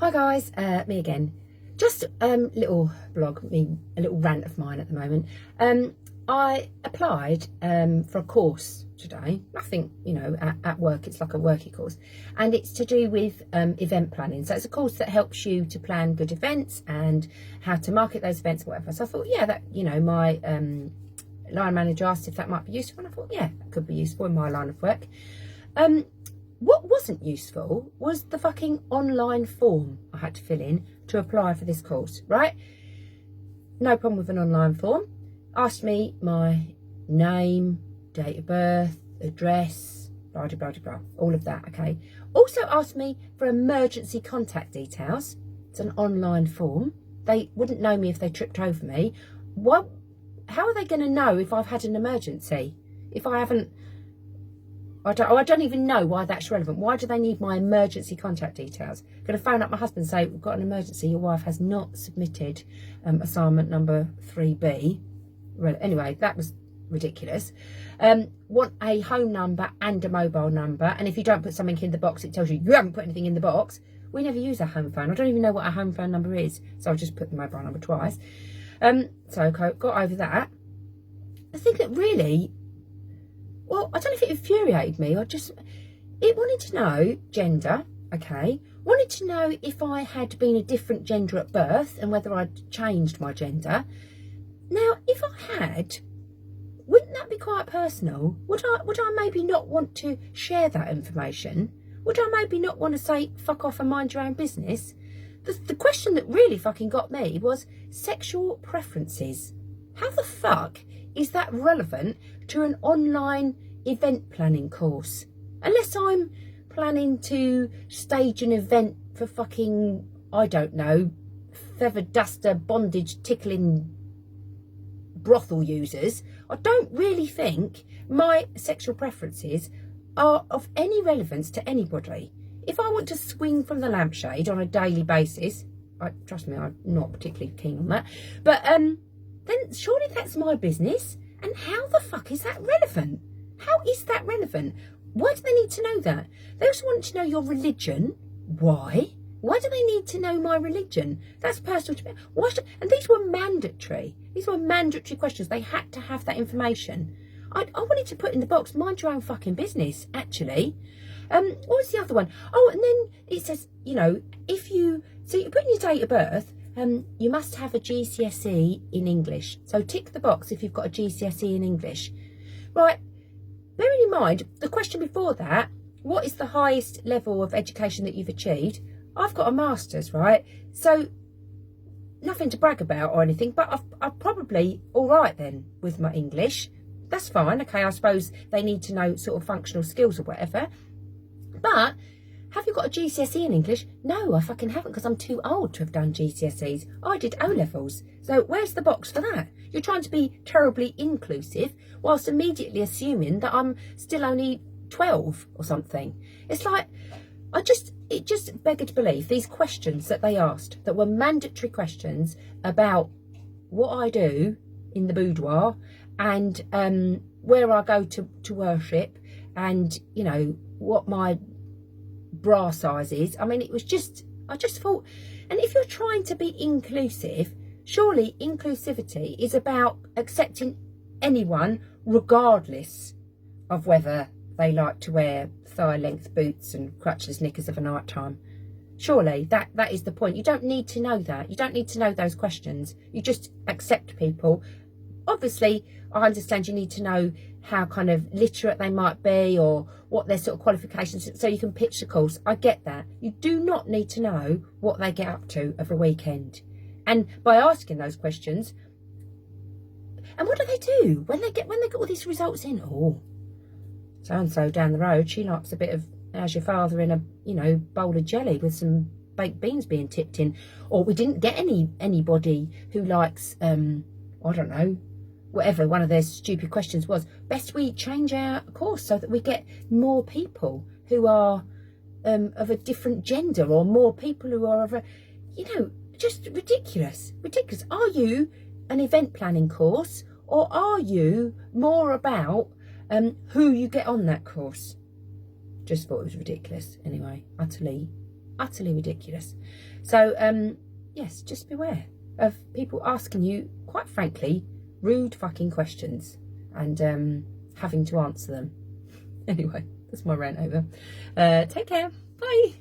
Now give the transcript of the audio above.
Hi guys, me again. Just little blog, a little rant of mine at the moment. I applied for a course today. Nothing, you know, at work. It's like a worky course, and it's to do with event planning. So it's a course that helps you to plan good events and how to market those events, whatever. So I thought, yeah, that, you know, my line manager asked if that might be useful, and I thought, yeah, that could be useful in my line of work. What wasn't useful was the fucking online form I had to fill in to apply for this course, right? No problem with an online form. Asked me my name, date of birth, address, blah, blah, blah, blah, all of that, okay? Also asked me for emergency contact details. It's an online form. They wouldn't know me if they tripped over me. How are they going to know if I've had an emergency? If I haven't... I don't even know why that's relevant. Why do they need my emergency contact details? I'm going to phone up my husband and say, we've got an emergency. Your wife has not submitted assignment number 3B. Well, anyway, that was ridiculous. Want a home number and a mobile number. And if you don't put something in the box, it tells you you haven't put anything in the box. We never use a home phone. I don't even know what a home phone number is. So I'll just put the mobile number twice. So got over that. I think that really... Well, I don't know if it infuriated me or just... It wanted to know gender, okay. Wanted to know if I had been a different gender at birth and whether I'd changed my gender. Now, if I had, wouldn't that be quite personal? Would I maybe not want to share that information? Would I maybe not want to say, fuck off and mind your own business? The question that really fucking got me was sexual preferences. How the fuck is that relevant to an online event planning course? Unless I'm planning to stage an event for fucking, I don't know, feather duster, bondage, tickling brothel users, I don't really think my sexual preferences are of any relevance to anybody. If I want to swing from the lampshade on a daily basis, trust me, I'm not particularly keen on that, but then surely that's my business. And how the fuck is that relevant? How is that relevant? Why do they need to know that? They also want to know your religion. Why? Why do they need to know my religion? That's personal to me. And these were mandatory. These were mandatory questions. They had to have that information. I wanted to put in the box, mind your own fucking business, actually. What was the other one? Oh, and then it says, you know, so you put in your date of birth, you must have a GCSE in English. So tick the box if you've got a GCSE in English. Right, bearing in mind, the question before that, what is the highest level of education that you've achieved? I've got a master's, right? So nothing to brag about or anything, but I'm probably all right then with my English. That's fine. Okay, I suppose they need to know sort of functional skills or whatever. But have you got a GCSE in English? No, I fucking haven't, because I'm too old to have done GCSEs. I did O-levels. So where's the box for that? You're trying to be terribly inclusive whilst immediately assuming that I'm still only 12 or something. It's like, it just begged belief, these questions that they asked, that were mandatory questions about what I do in the boudoir and where I go to worship and, you know, what my bra size is. I mean, I just thought, and if you're trying to be inclusive, surely inclusivity is about accepting anyone regardless of whether they like to wear thigh-length boots and crotchless knickers of a night time. Surely that is the point. You don't need to know that. You don't need to know those questions. You just accept people. Obviously, I understand you need to know how kind of literate they might be or what their sort of qualifications, so you can pitch the course. I get that. You do not need to know what they get up to every weekend. And by asking those questions, and what do they do when they get all these results in? Oh, so and so down the road, she likes a bit of how's your father in a, you know, bowl of jelly with some baked beans being tipped in. Or we didn't get anybody who likes I don't know, whatever one of their stupid questions was. Best we change our course so that we get more people who are of a different gender, or more people who are of a, you know, just ridiculous. Are you an event planning course, or are you more about who you get on that course? Just thought it was ridiculous. Anyway, utterly utterly ridiculous. So yes, just beware of people asking you, quite frankly, rude fucking questions and having to answer them. Anyway, that's my rant over. Take care. Bye.